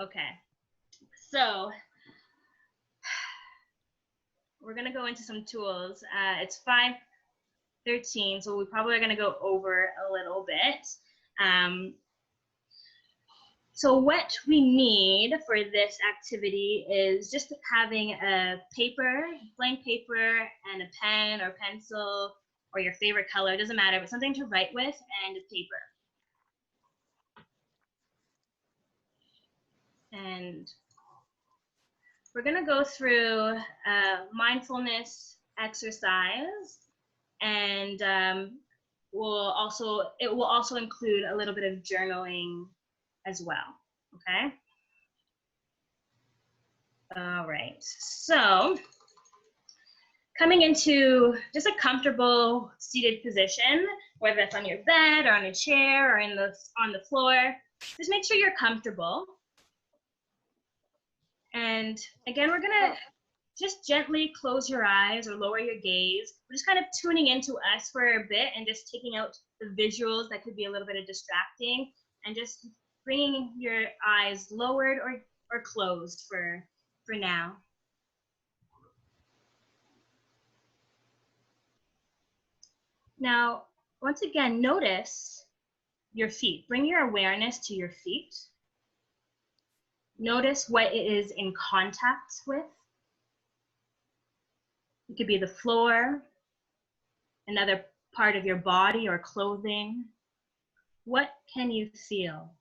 Okay, so we're gonna go into some tools. It's 5:13, so we probably are gonna go over a little bit. So what we need for this activity is just having a paper, blank paper, and a pen or pencil or your favorite color, doesn't matter, but something to write with and a paper. And we're gonna go through a mindfulness exercise, and it will also include a little bit of journaling as well, okay? All right, so coming into just a comfortable seated position, whether that's on your bed or on a chair or on the floor, just make sure you're comfortable. And again, we're gonna just gently close your eyes or lower your gaze. We're just kind of tuning into us for a bit and just taking out the visuals that could be a little bit of distracting, and just bringing your eyes lowered or closed for now. Now, once again, notice your feet. Bring your awareness to your feet. Notice what it is in contact with. It could be the floor, another part of your body or clothing. What can you feel?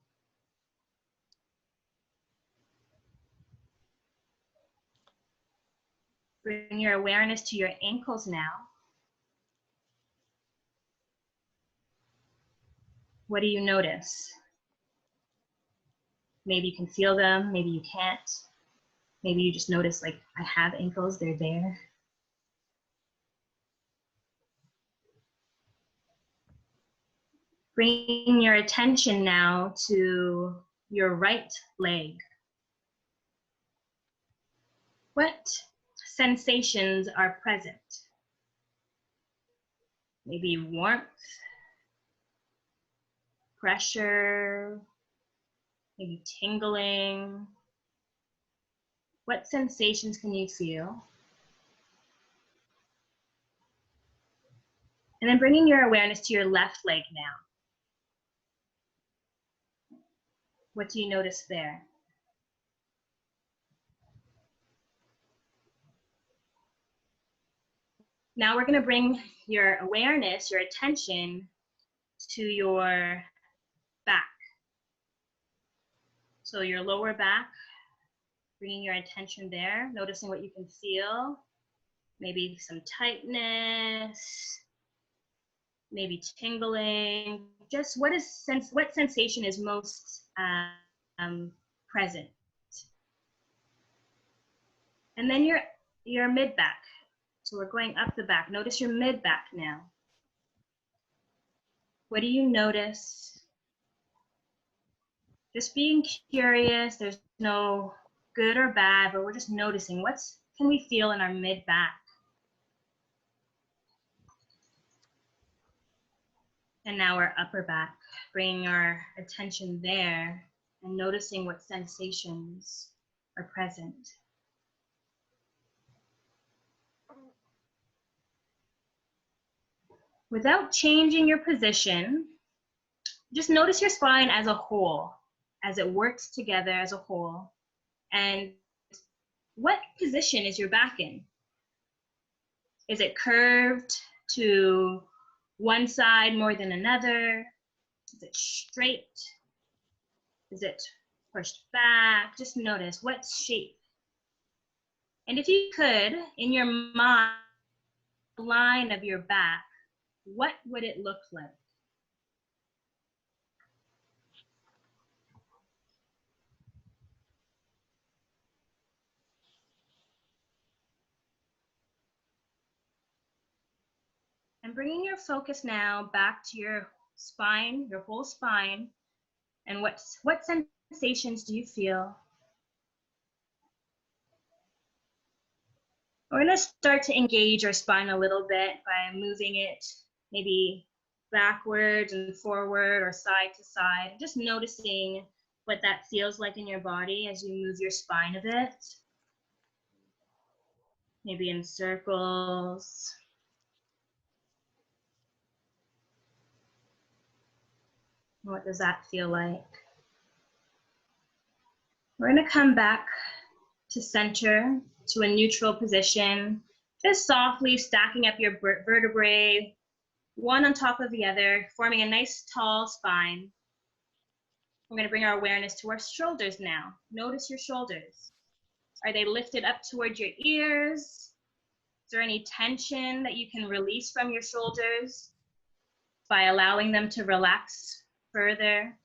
Bring your awareness to your ankles now. What do you notice? Maybe you can feel them, maybe you can't. Maybe you just notice, like, I have ankles, they're there. Bring your attention now to your right leg. What sensations are present? Maybe warmth, pressure, maybe tingling. What sensations can you feel? And then bringing your awareness to your left leg now. What do you notice there? Now we're going to bring your awareness, your attention to your back. So your lower back, bringing your attention there, noticing what you can feel. Maybe some tightness, maybe tingling. Just what sensation is most present? And then your mid back. So we're going up the back. Notice your mid back now. What do you notice? Just being curious. There's no good or bad, but we're just noticing what can we feel in our mid back. And now our upper back, bringing our attention there and noticing what sensations are present. Without changing your position, just notice your spine as a whole, as it works together as a whole. And what position is your back in? Is it curved to one side more than another? Is it straight? Is it pushed back? Just notice what shape. And if you could, in your mind, the line of your back, what would it look like? And bringing your focus now back to your spine, your whole spine, and what sensations do you feel? We're going to start to engage our spine a little bit by moving it maybe backwards and forward or side to side, just noticing what that feels like in your body as you move your spine a bit. Maybe in circles. What does that feel like? We're going to come back to center, to a neutral position, just softly stacking up your vertebrae, one on top of the other, forming a nice tall spine. We're going to bring our awareness to our shoulders now. Notice your shoulders. Are they lifted up towards your ears? Is there any tension that you can release from your shoulders by allowing them to relax further?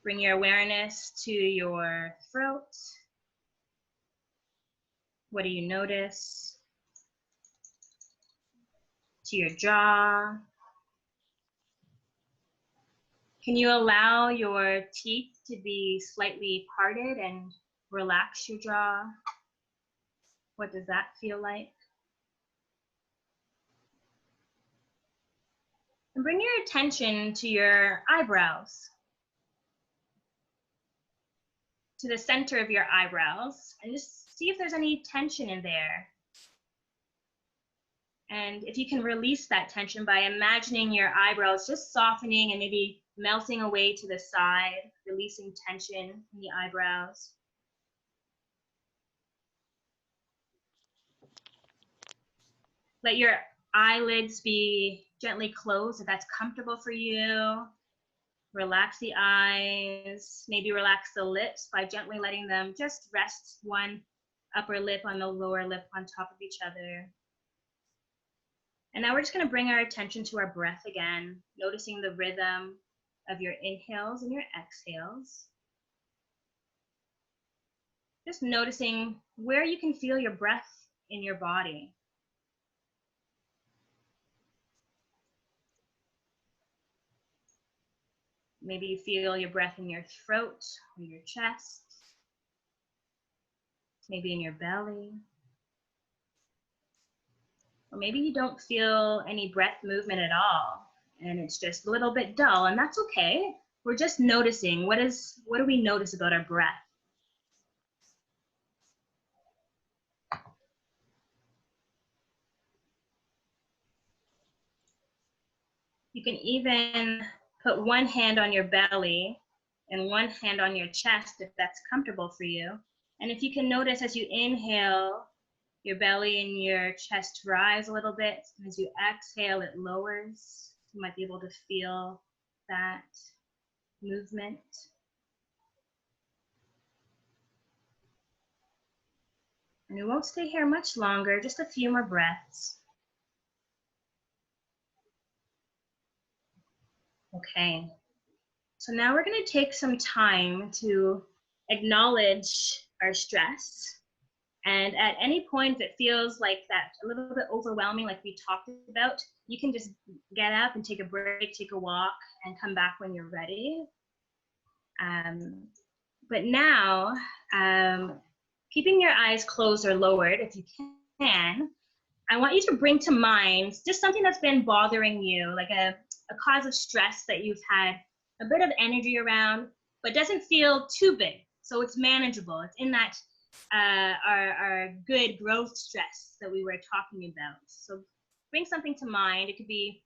Bring your awareness to your throat. What do you notice? To your jaw. Can you allow your teeth to be slightly parted and relax your jaw? What does that feel like? And bring your attention to your eyebrows, to the center of your eyebrows, and just see if there's any tension in there. And if you can release that tension by imagining your eyebrows just softening and maybe melting away to the side, releasing tension in the eyebrows. Let your eyelids be gently closed if that's comfortable for you. Relax the eyes, maybe relax the lips by gently letting them just rest one upper lip on the lower lip on top of each other. And now we're just going to bring our attention to our breath again, noticing the rhythm of your inhales and your exhales. Just noticing where you can feel your breath in your body. Maybe you feel your breath in your throat or your chest, maybe in your belly. Or maybe you don't feel any breath movement at all, and it's just a little bit dull, and that's okay. We're just noticing, what do we notice about our breath? You can even put one hand on your belly and one hand on your chest if that's comfortable for you. And if you can notice as you inhale, your belly and your chest rise a little bit, and as you exhale, it lowers. You might be able to feel that movement. And we won't stay here much longer, just a few more breaths. Okay, so now we're going to take some time to acknowledge our stress. And at any point that feels like that a little bit overwhelming, like we talked about, you can just get up and take a break, take a walk, and come back when you're ready. But now, keeping your eyes closed or lowered, if you can, I want you to bring to mind just something that's been bothering you, like a cause of stress that you've had a bit of energy around, but doesn't feel too big. So it's manageable. It's in that our good growth stress that we were talking about. So bring something to mind. It could be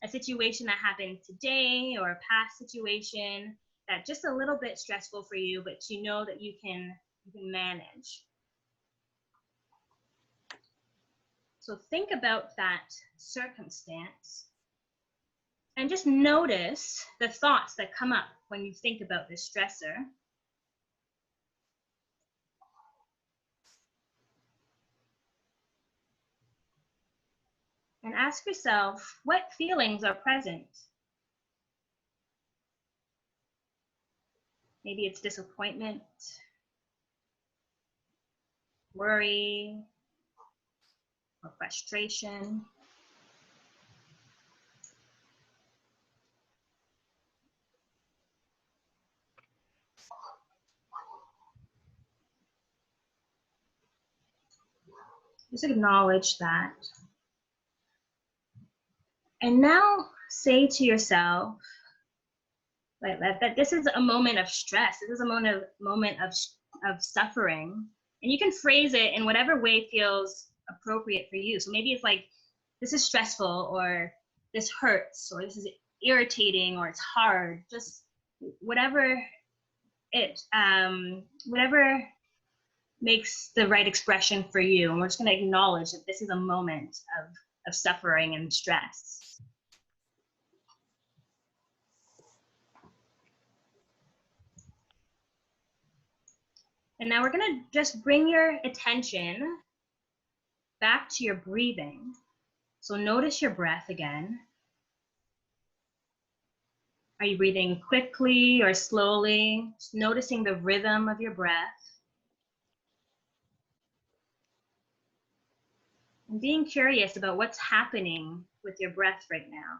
a situation that happened today or a past situation that's just a little bit stressful for you, but you know that you can manage. So think about that circumstance and just notice the thoughts that come up when you think about this stressor. And ask yourself, what feelings are present? Maybe it's disappointment, worry, or frustration. Just acknowledge that. And now say to yourself, like that this is a moment of stress. This is a moment of suffering. And you can phrase it in whatever way feels appropriate for you. So maybe it's like, this is stressful, or this hurts, or this is irritating, or it's hard. Just whatever whatever makes the right expression for you. And we're just going to acknowledge that this is a moment of suffering and stress. And now we're going to just bring your attention back to your breathing. So notice your breath again. Are you breathing quickly or slowly? Just noticing the rhythm of your breath. And being curious about what's happening with your breath right now.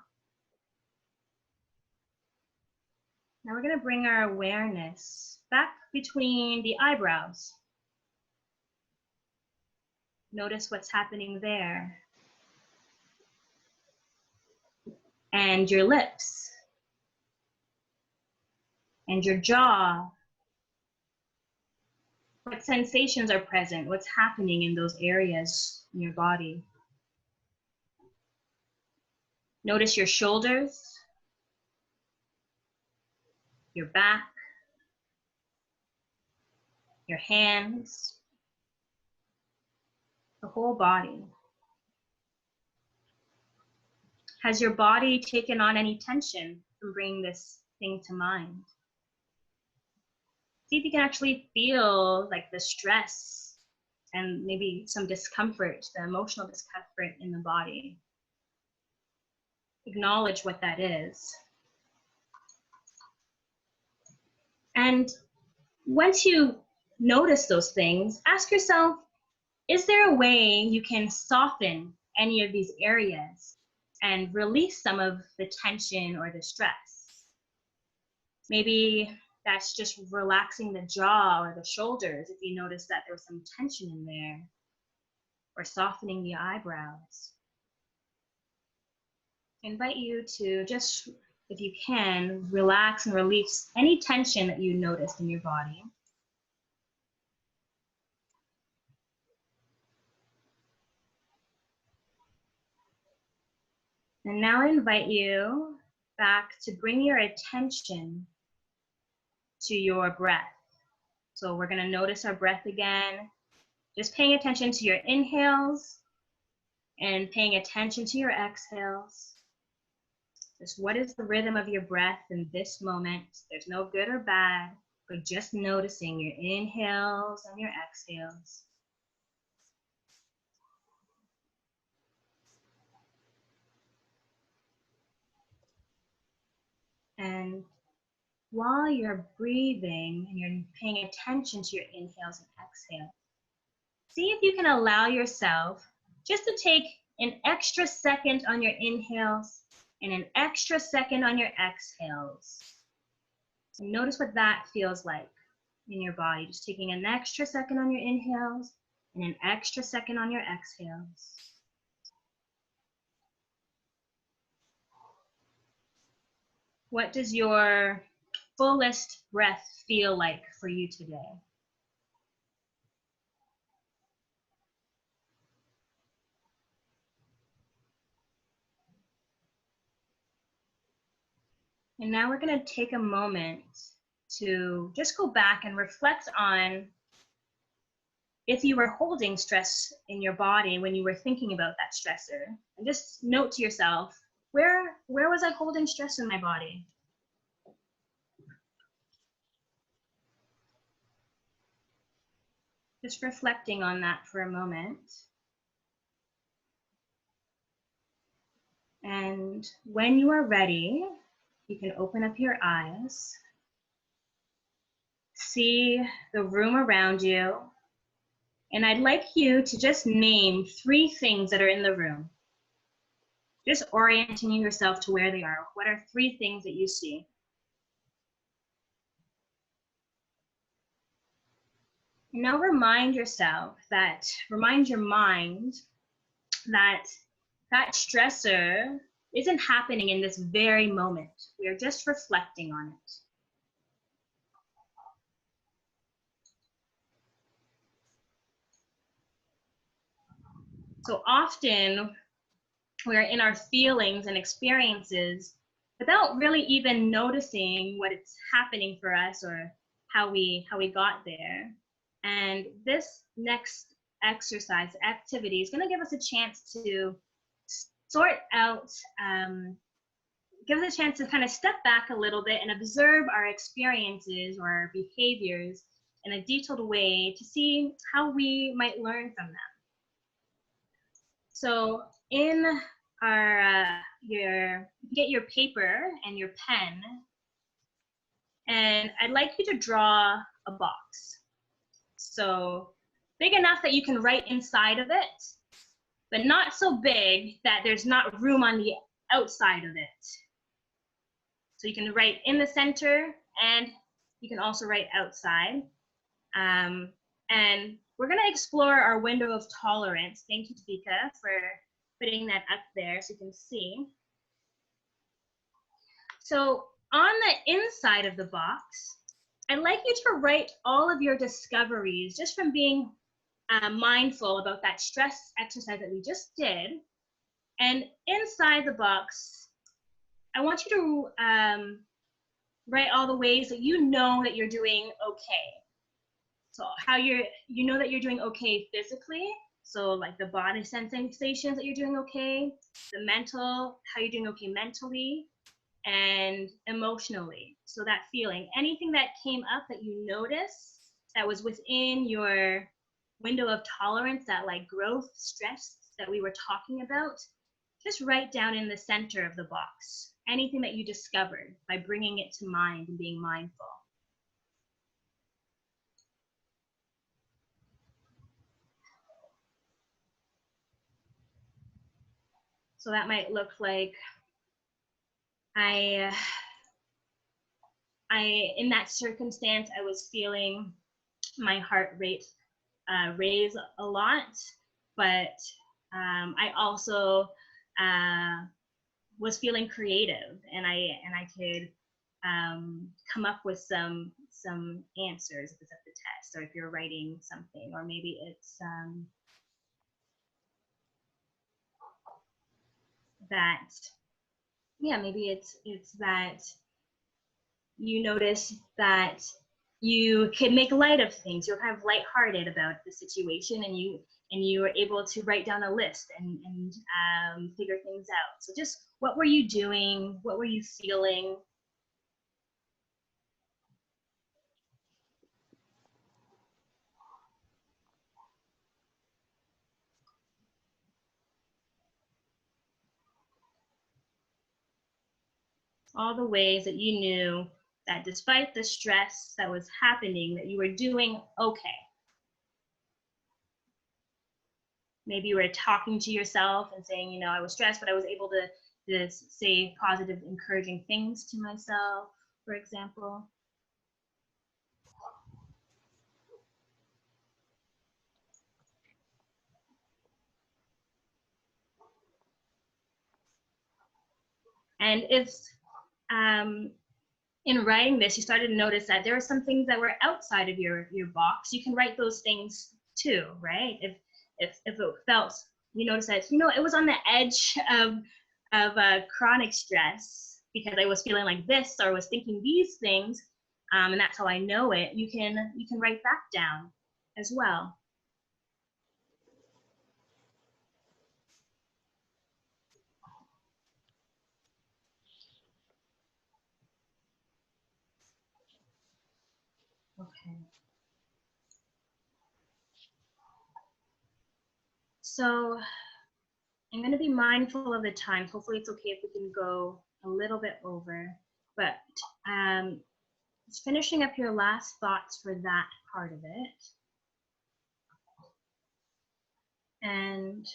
Now we're going to bring our awareness back between the eyebrows. Notice what's happening there. And your lips. And your jaw. What sensations are present? What's happening in those areas in your body? Notice your shoulders, your back, your hands, the whole body. Has your body taken on any tension from bringing this thing to mind? See if you can actually feel like the stress and maybe some discomfort, the emotional discomfort in the body. Acknowledge what that is. And once you notice those things, ask yourself, is there a way you can soften any of these areas and release some of the tension or the stress? Maybe that's just relaxing the jaw or the shoulders if you notice that there's some tension in there, or softening the eyebrows. I invite you to just, if you can, relax and release any tension that you noticed in your body. And now I invite you back to bring your attention to your breath. So we're going to notice our breath again, just paying attention to your inhales and paying attention to your exhales. Just what is the rhythm of your breath in this moment? There's no good or bad, but just noticing your inhales and your exhales. And while you're breathing and you're paying attention to your inhales and exhales, see if you can allow yourself just to take an extra second on your inhales and an extra second on your exhales. So notice what that feels like in your body. Just taking an extra second on your inhales and an extra second on your exhales. What does your fullest breath feel like for you today? And now we're going to take a moment to just go back and reflect on if you were holding stress in your body when you were thinking about that stressor. And just note to yourself, where was I holding stress in my body? Just reflecting on that for a moment. And when you are ready, you can open up your eyes. See the room around you. And I'd like you to just name 3 things that are in the room. Just orienting yourself to where they are. What are 3 things that you see? Now remind your mind that that stressor isn't happening in this very moment. We are just reflecting on it. So often we're in our feelings and experiences without really even noticing what it's happening for us or how we got there. And this next exercise activity is going to give us a chance to sort out, give us a chance to kind of step back a little bit and observe our experiences or our behaviors in a detailed way to see how we might learn from them. So in our, get your paper and your pen, and I'd like you to draw a box. So big enough that you can write inside of it, but not so big that there's not room on the outside of it. So you can write in the center and you can also write outside. And we're gonna explore our window of tolerance. Thank you, Tabika, for putting that up there so you can see. So on the inside of the box, I'd like you to write all of your discoveries just from being mindful about that stress exercise that we just did. And inside the box, I want you to write all the ways that you know that you're doing okay. So how you know that you're doing okay physically, so like the body sensations that you're doing okay, the mental, how you're doing okay mentally, and emotionally. So that feeling, anything that came up that you notice that was within your window of tolerance, that like growth stress that we were talking about, just write down in the center of the box, anything that you discovered by bringing it to mind and being mindful. So that might look like in that circumstance, I was feeling my heart rate raise a lot, but I also was feeling creative, and I could come up with some answers if it's at the test, or if you're writing something, or maybe it's that, yeah, maybe it's that you notice that you can make light of things. You're kind of lighthearted about the situation, and you were able to write down a list and figure things out. So just what were you doing? What were you feeling? All the ways that you knew that despite the stress that was happening, that you were doing okay. Maybe you were talking to yourself and saying, you know, I was stressed, but I was able to say positive, encouraging things to myself, for example. And if in writing this, you started to notice that there were some things that were outside of your box, you can write those things too, right? If it felt, you notice that, you know, it was on the edge of chronic stress because I was feeling like this, or was thinking these things, and that's how I know it, you can write that down as well. Okay. So I'm going to be mindful of the time. Hopefully it's okay if we can go a little bit over, but just finishing up your last thoughts for that part of it. And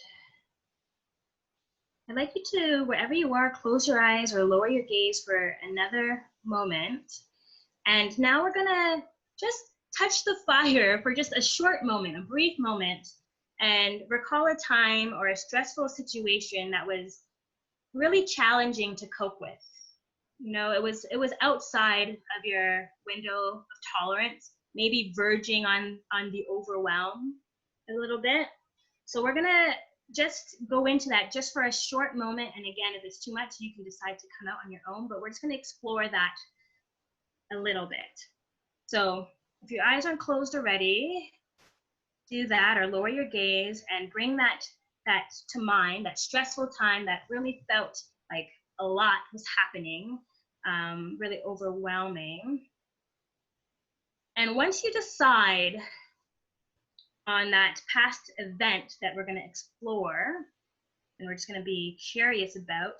I'd like you to, wherever you are, close your eyes or lower your gaze for another moment. And now we're gonna just touch the fire for just a short moment, a brief moment, and recall a time or a stressful situation that was really challenging to cope with. You know, it was outside of your window of tolerance, maybe verging on the overwhelm a little bit. So we're gonna just go into that just for a short moment. And again, if it's too much, you can decide to come out on your own, but we're just gonna explore that a little bit. So if your eyes aren't closed already, do that, or lower your gaze and bring that to mind, that stressful time that really felt like a lot was happening, really overwhelming. And once you decide on that past event that we're going to explore, and we're just going to be curious about,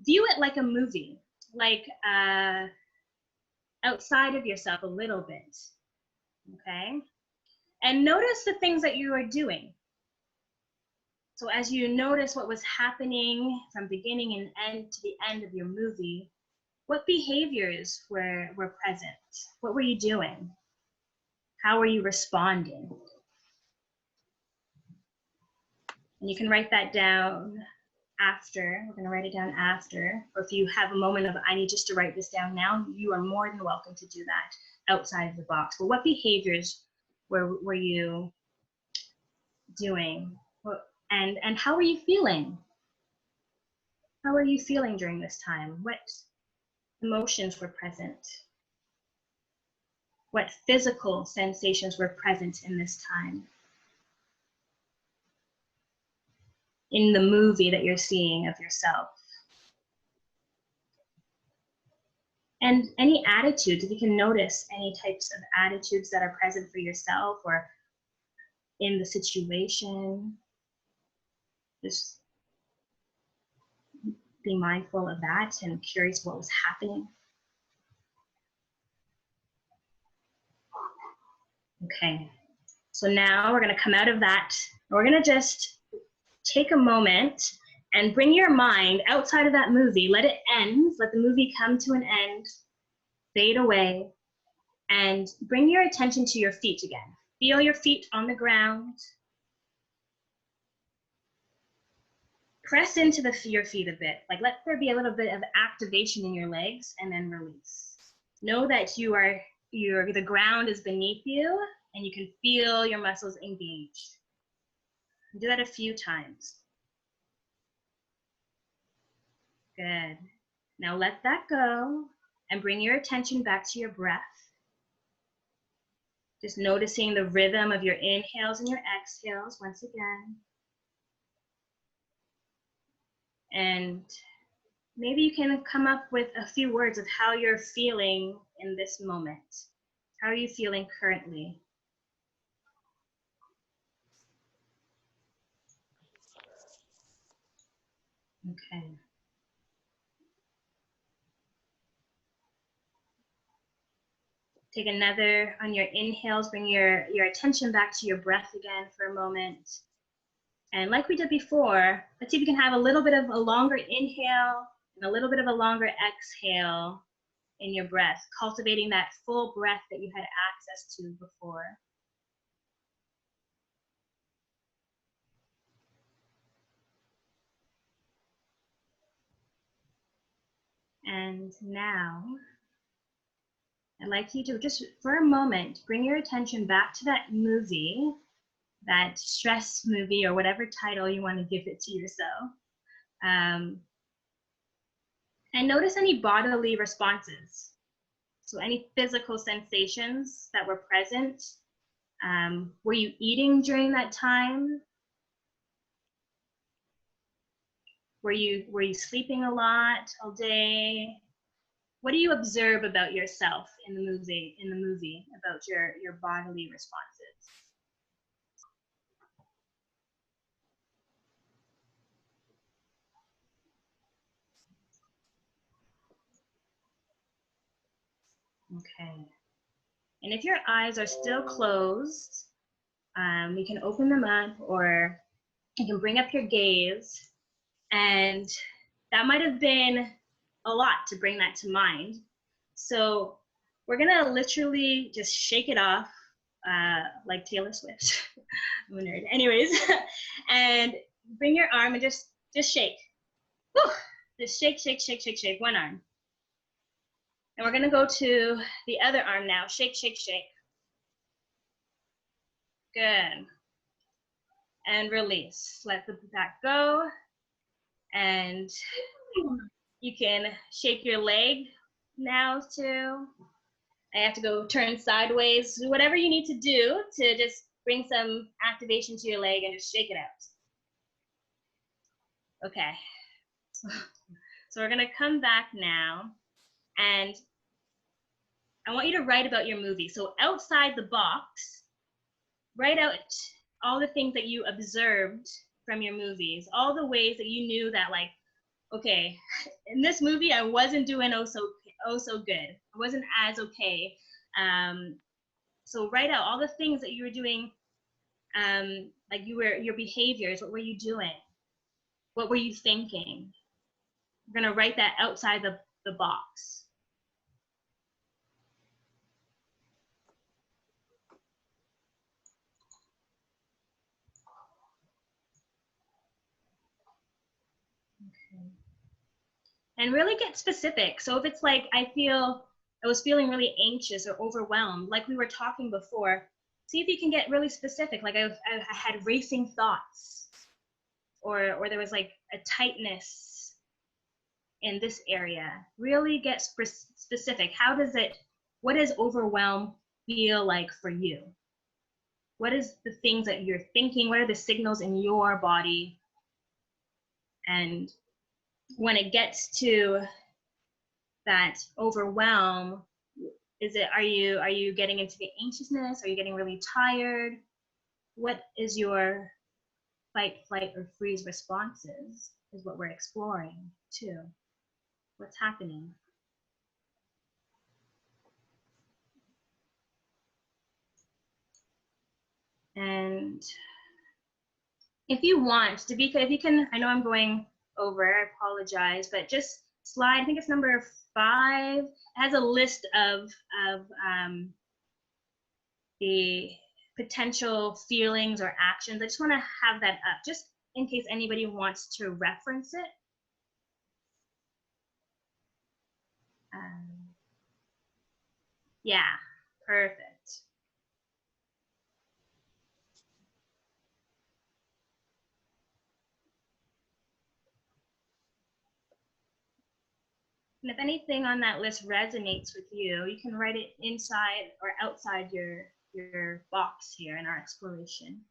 view it like a movie, like outside of yourself a little bit, okay? And notice the things that you are doing. So as you notice what was happening from beginning and end to the end of your movie, what behaviors were present? What were you doing? How were you responding? And you can write that down after. We're going to write it down after. Or if you have a moment of, I need just to write this down now, you are more than welcome to do that outside of the box. But what behaviors were you doing? And how are you feeling? How are you feeling during this time? What emotions were present? What physical sensations were present in this time? In the movie that you're seeing of yourself? And any attitudes, if you can notice any types of attitudes that are present for yourself or in the situation, just be mindful of that and curious what was happening. Okay, so now we're gonna come out of that. We're gonna just take a moment and bring your mind outside of that movie. Let it end, let the movie come to an end, fade away, and bring your attention to your feet again. Feel your feet on the ground. Press into your feet a bit, like let there be a little bit of activation in your legs and then release. Know that the ground is beneath you and you can feel your muscles engaged. Do that a few times. Good. Now let that go and bring your attention back to your breath. Just noticing the rhythm of your inhales and your exhales once again. And maybe you can come up with a few words of how you're feeling in this moment. How are you feeling currently? Okay. Take another, on your inhales, bring your attention back to your breath again for a moment. And like we did before, let's see if we can have a little bit of a longer inhale and a little bit of a longer exhale in your breath, cultivating that full breath that you had access to before. And now, I'd like you to just for a moment, bring your attention back to that movie, that stress movie or whatever title you want to give it to yourself. And notice any bodily responses. So any physical sensations that were present. Were you eating during that time? Were you sleeping a lot all day? What do you observe about yourself in the movie about your bodily responses? Okay. And if your eyes are still closed, you can open them up, or you can bring up your gaze. And that might have been a lot to bring that to mind. So we're gonna literally just shake it off, like Taylor Swift. I'm a nerd. Anyways, and bring your arm and just shake. Whew. Just shake, shake, shake, shake, shake, one arm. And we're gonna go to the other arm now. Shake, shake, shake. Good. And release. Let the back go. And you can shake your leg now too. I have to go turn sideways. Whatever you need to do to just bring some activation to your leg and just shake it out. Okay. So we're gonna come back now, and I want you to write about your movie. So outside the box, write out all the things that you observed from your movies, all the ways that you knew that, like, okay, in this movie I wasn't doing oh so good. I wasn't as okay. So write out all the things that you were doing, like your behaviors. What were you doing? What were you thinking? We're gonna write that outside the box. Okay. And really get specific. So if it's like, I was feeling really anxious or overwhelmed, like we were talking before, see if you can get really specific. Like I had racing thoughts, or there was like a tightness in this area. Really get specific. What does overwhelm feel like for you? What is the things that you're thinking? What are the signals in your body? And when it gets to that overwhelm, are you getting into the anxiousness? Are you getting really tired? What is your fight, flight, or freeze responses is what we're exploring too. What's happening? And if you want, Davika, if you can, I know I'm going over, I apologize, but just slide, I think it's number 5, it has a list of the potential feelings or actions. I just want to have that up just in case anybody wants to reference it. Yeah, perfect. And if anything on that list resonates with you, you can write it inside or outside your box here in our exploration.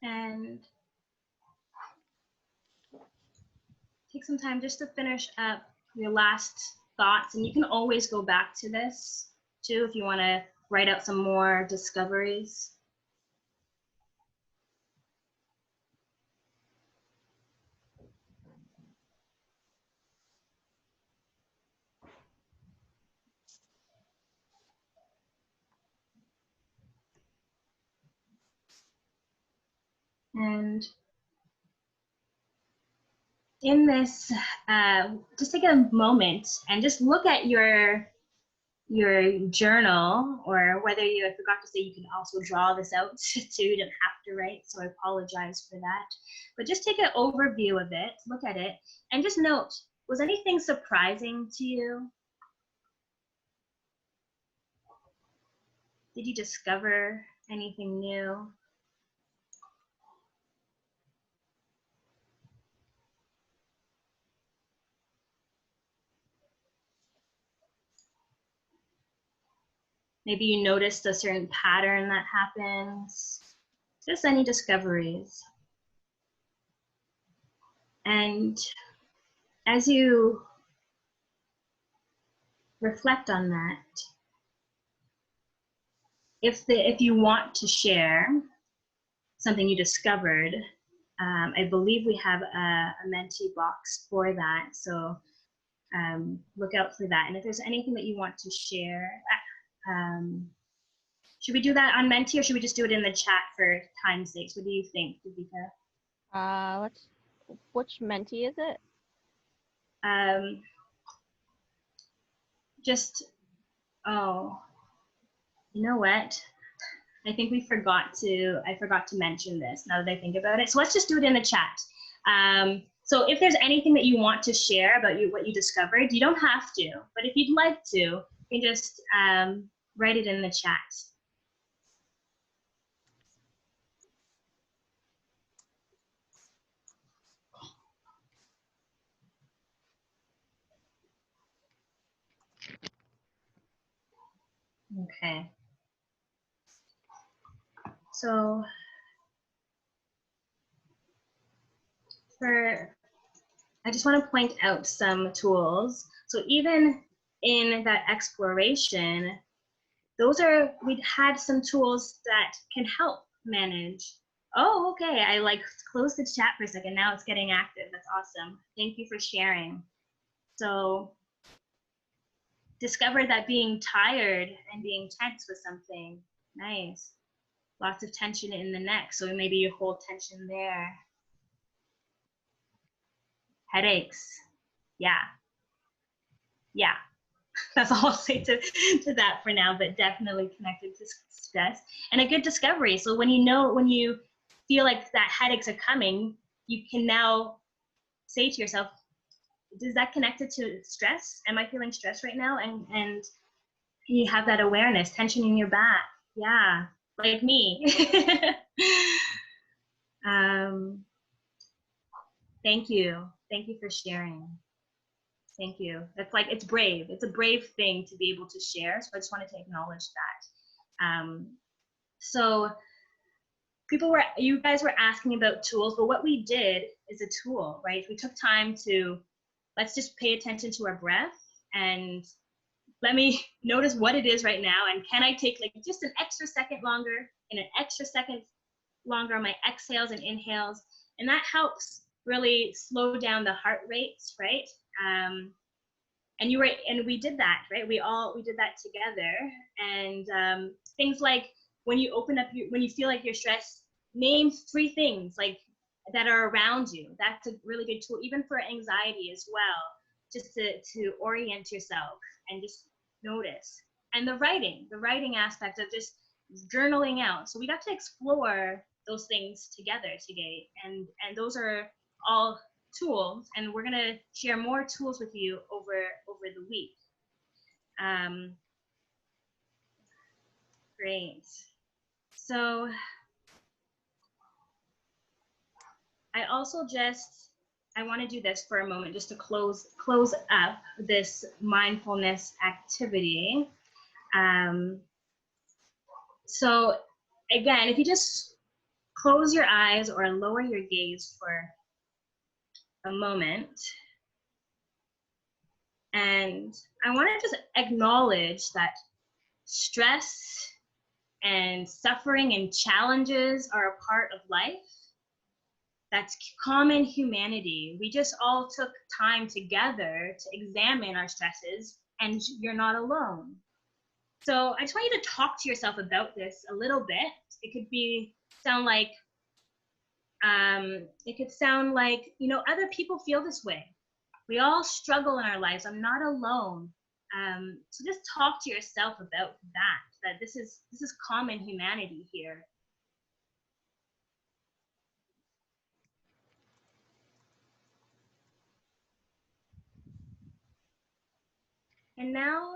And take some time just to finish up your last thoughts. And you can always go back to this too if you want to write out some more discoveries. And in this, just take a moment and just look at your journal, or whether I forgot to say you can also draw this out too, you don't have to write, so I apologize for that. But just take an overview of it, look at it, and just note, was anything surprising to you? Did you discover anything new? Maybe you noticed a certain pattern that happens. Just any discoveries. And as you reflect on that, if you want to share something you discovered, I believe we have a Menti box for that. So look out for that. And if there's anything that you want to share, should we do that on Menti, or should we just do it in the chat for time's sake? What do you think, Davika? Which mentee is it? Oh, you know what? I think I forgot to mention this now that I think about it. So let's just do it in the chat. So if there's anything that you want to share about what you discovered, you don't have to, but if you'd like to, you can just write it in the chat. Okay. So I just want to point out some tools. So even in that exploration, we had some tools that can help manage. Oh, okay, I like closed the chat for a second. Now it's getting active. That's awesome. Thank you for sharing. So discover that being tired and being tense was something. Nice. Lots of tension in the neck. So maybe you hold tension there. Headaches. Yeah. Yeah. That's all I'll say to that for now, but definitely connected to stress and a good discovery. So when you feel like that headaches are coming, you can now say to yourself, is that connected to stress? Am I feeling stress right now? And you have that awareness, tension in your back. Yeah, like me. Thank you. Thank you for sharing. Thank you. That's like, it's brave. It's a brave thing to be able to share. So I just wanted to acknowledge that. So you guys were asking about tools, but what we did is a tool, right? We took time to, let's just pay attention to our breath and let me notice what it is right now. And can I take like just an extra second longer and an extra second longer on my exhales and inhales? And that helps really slow down the heart rates, right? And we did that, right? We did that together. And things like when you when you feel like you're stressed, name 3 things like that are around you. That's a really good tool, even for anxiety as well, just to orient yourself and just notice. And the writing aspect of just journaling out. So we got to explore those things together today, and those are all tools, and we're going to share more tools with you over the week. Great. So I want to do this for a moment just to close up this mindfulness activity. So again, if you just close your eyes or lower your gaze for a moment, and I want to just acknowledge that stress and suffering and challenges are a part of life. That's common humanity. We just all took time together to examine our stresses, and you're not alone. So I just want you to talk to yourself about this a little bit. It could sound like, other people feel this way. We all struggle in our lives. I'm not alone. So just talk to yourself about that this is common humanity here. And now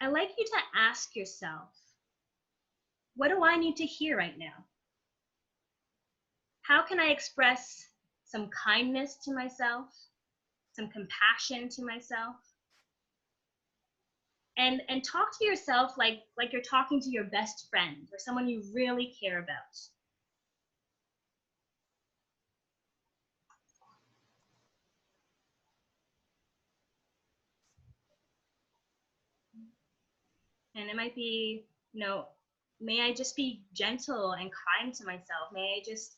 I'd like you to ask yourself, what do I need to hear right now? How can I express some kindness to myself, some compassion to myself? And talk to yourself like you're talking to your best friend or someone you really care about. And it might be, may I just be gentle and kind to myself? May I just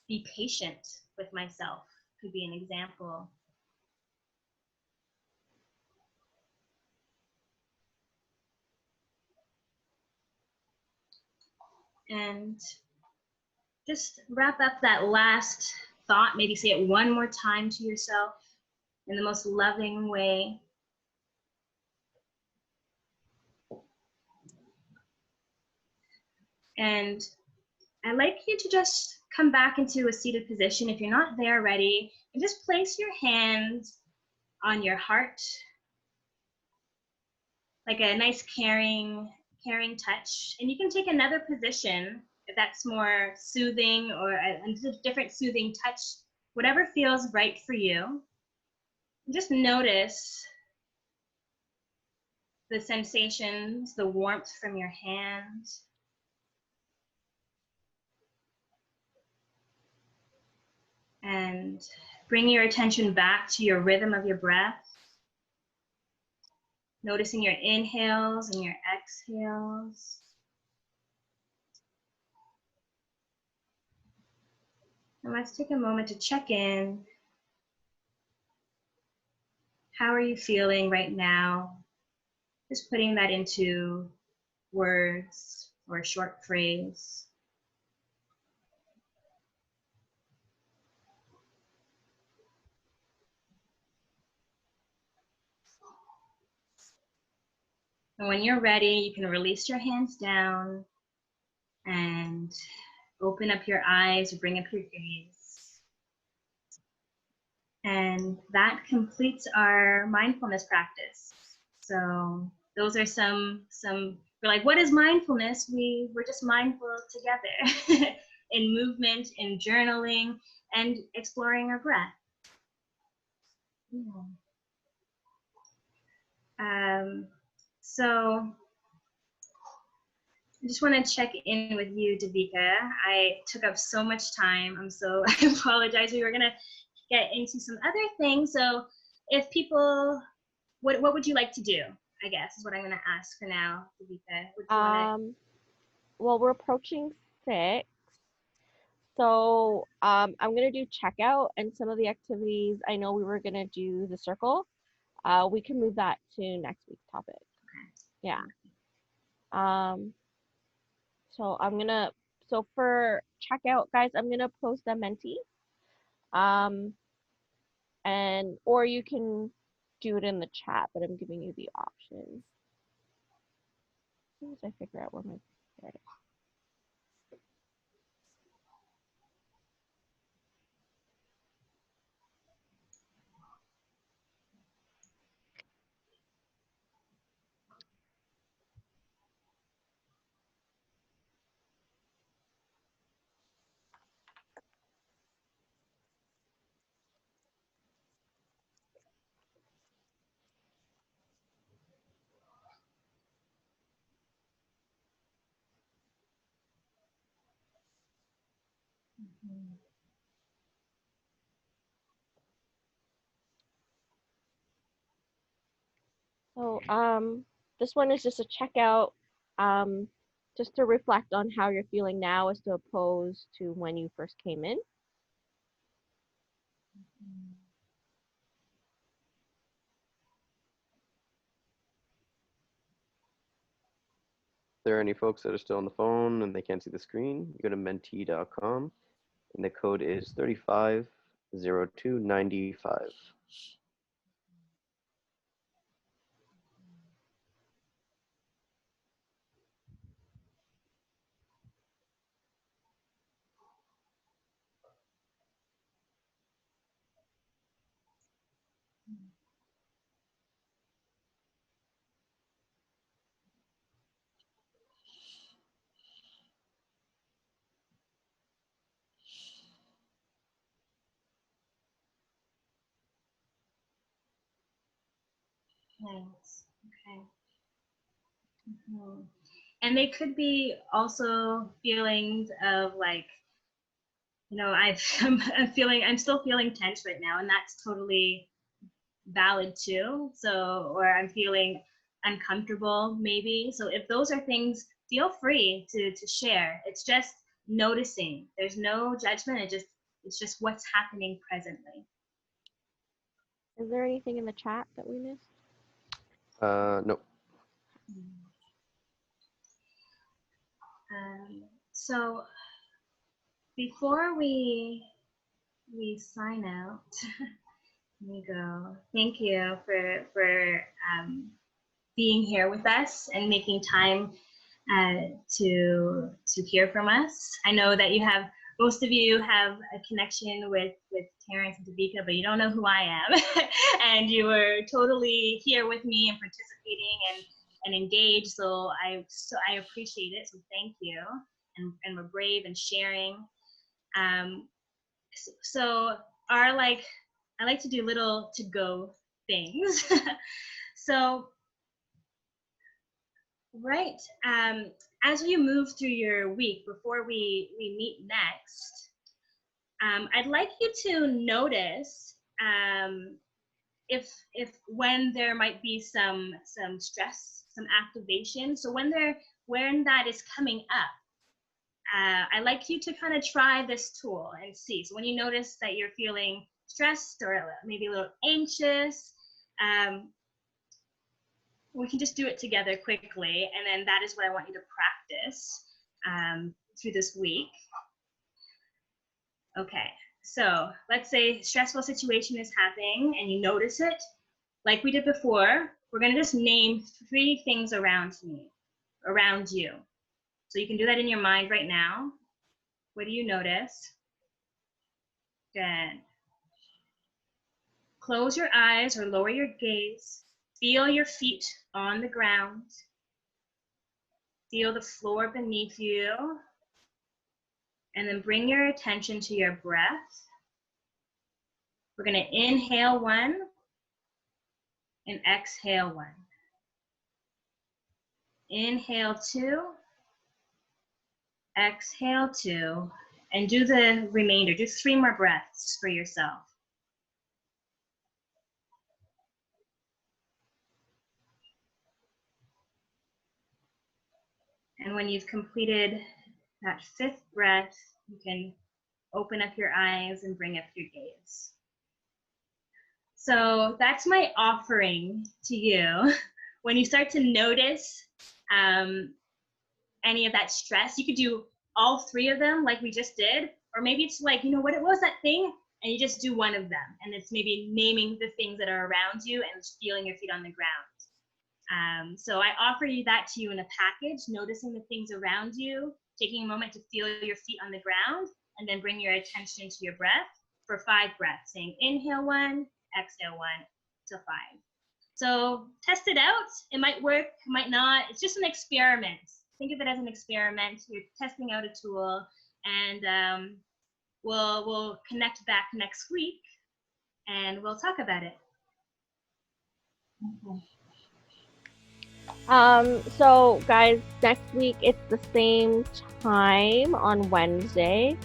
be patient with myself? Could be an example. And just wrap up that last thought, maybe say it one more time to yourself in the most loving way. And I'd like you to just come back into a seated position if you're not there already, and just place your hands on your heart, like a nice caring touch. And you can take another position if that's more soothing, or a different soothing touch, whatever feels right for you. Just notice the sensations, the warmth from your hand. And bring your attention back to your rhythm of your breath. Noticing your inhales and your exhales. And let's take a moment to check in. How are you feeling right now? Just putting that into words or a short phrase. And when you're ready, you can release your hands down and open up your eyes or bring up your gaze. And that completes our mindfulness practice. So those are some we're like, what is mindfulness? We're just mindful together in movement, in journaling, and exploring our breath. So I just want to check in with you, Devika. I took up so much time. I apologize. We were going to get into some other things. So if people, what would you like to do? I guess is what I'm going to ask for now, Devika. Well, we're approaching 6. So I'm going to do checkout, and some of the activities, I know we were going to do the circle. We can move that to next week's topic. Okay. Yeah. So for checkout, guys, I'm going to post a Menti. Or you can do it in the chat, but I'm giving you the options. As soon as I figure out where my, there it is. So this one is just a checkout, just to reflect on how you're feeling now as to opposed to when you first came in. If there are any folks that are still on the phone and they can't see the screen, you go to menti.com and the code is 350295. Nice. Okay. And they could be also feelings of like, I'm still feeling tense right now, and that's totally valid too. So, or I'm feeling uncomfortable maybe. So if those are things, feel free to share. It's just noticing. There's no judgment. It's just what's happening presently. Is there anything in the chat that we missed? Nope. So before we we sign out. Here you go. Thank you for being here with us and making time to hear from us. I know that most of you have a connection with Terrence and Davika, but you don't know who I am. And you were totally here with me and participating and engaged. So I appreciate it. So thank you. And we're brave and sharing. So I like to do little to-go things. So, right, as you move through your week, before we meet next, I'd like you to notice if when there might be some stress, some activation. So when that is coming up, I'd like you to kind of try this tool and see. So when you notice that you're feeling stressed or maybe a little anxious, we can just do it together quickly. And then that is what I want you to practice through this week. Okay, so let's say stressful situation is happening and you notice it. Like we did before, we're going to just name 3 things around you. So you can do that in your mind right now. What do you notice? Good. Close your eyes or lower your gaze. Feel your feet on the ground. Feel the floor beneath you. And then bring your attention to your breath. We're going to inhale 1 and exhale 1. Inhale 2. Exhale 2. And do the remainder. Do 3 more breaths for yourself. And when you've completed that 5th breath, you can open up your eyes and bring up your gaze. So that's my offering to you. When you start to notice any of that stress, you could do all 3 of them like we just did, or maybe it's like, what was that thing? And you just do 1 of them. And it's maybe naming the things that are around you and feeling your feet on the ground. So I offer you that to you in a package, noticing the things around you, taking a moment to feel your feet on the ground, and then bring your attention to your breath for 5 breaths, saying inhale 1, exhale 1 till 5. So test it out. It might work, it might not. It's just an experiment. Think of it as an experiment. You're testing out a tool, and we'll connect back next week, and we'll talk about it. Okay. So guys, next week it's the same time on Wednesday.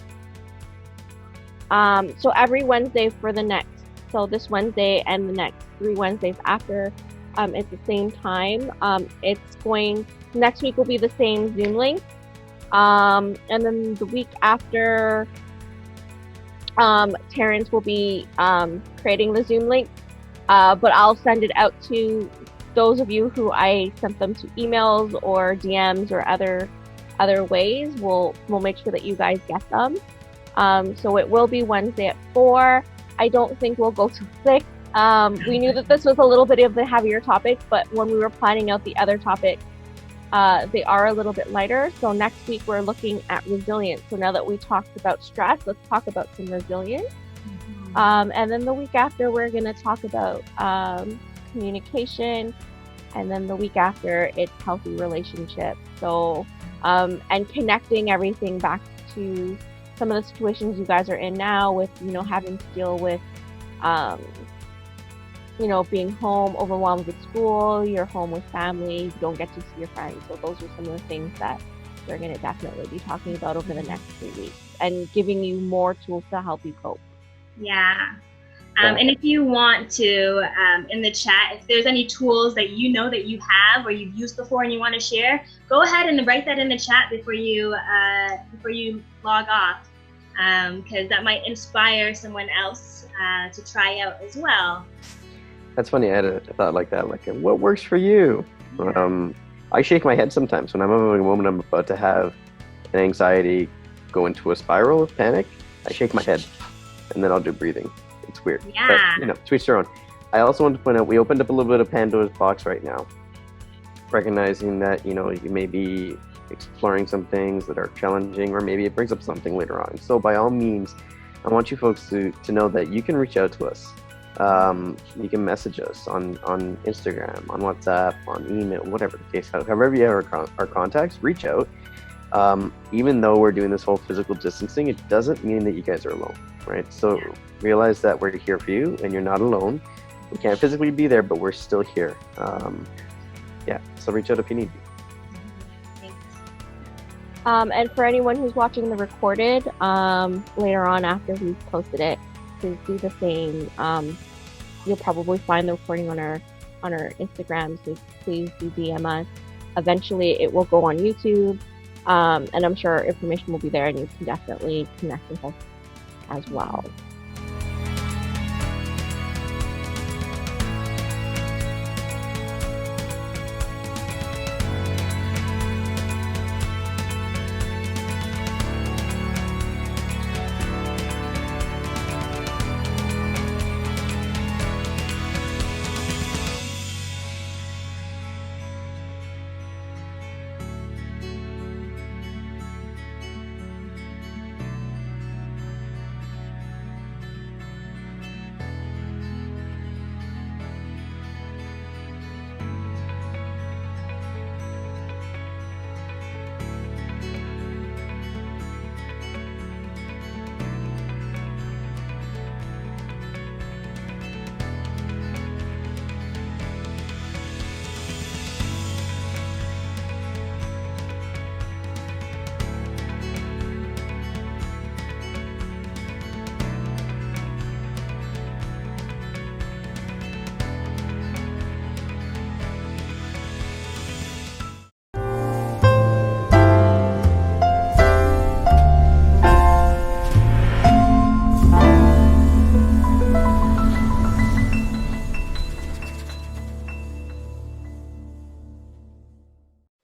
So every Wednesday for so this Wednesday and the next 3 Wednesdays after, it's the same time. Next week will be the same Zoom link. And then the week after, Terrence will be creating the Zoom link, but I'll send it out to those of you who I sent them to emails or DMs or other ways. We'll make sure that you guys get them. So it will be Wednesday at 4. I don't think we'll go to 6. We knew that this was a little bit of the heavier topic, but when we were planning out the other topics, they are a little bit lighter. So next week we're looking at resilience. So now that we talked about stress, let's talk about some resilience. And then the week after we're going to talk about communication, and then the week after it's healthy relationships. So and connecting everything back to some of the situations you guys are in now with having to deal with being home, overwhelmed with school, you're home with family, you don't get to see your friends. So those are some of the things that we're going to definitely be talking about over the next 3 weeks and giving you more tools to help you cope. Yeah. And if you want to, in the chat, if there's any tools that that you have or you've used before and you want to share, go ahead and write that in the chat before you log off, because that might inspire someone else to try out as well. That's funny. I had a thought like that. Like, what works for you? Yeah. I shake my head sometimes when I'm having a moment I'm about to have an anxiety go into a spiral of panic. I shake my head. and then I'll do breathing. It's weird. Yeah. But, you know, to each their own. I also want to point out, we opened up a little bit of Pandora's box right now, recognizing that, you know, you may be exploring some things that are challenging, or maybe it brings up something later on. So by all means, I want you folks to know that you can reach out to us. You can message us on Instagram, on WhatsApp, on email, whatever the case. However you have our contacts, reach out. Even though we're doing this whole physical distancing, it doesn't mean that you guys are alone, right? So realize that we're here for you and you're not alone. We can't physically be there, but we're still here. Yeah, so reach out if you need to. And for anyone who's watching the recorded, later on after we've posted it, please do the same. You'll probably find the recording on our Instagram, so please do DM us. Eventually it will go on YouTube, and I'm sure information will be there, and you can definitely connect with us as well.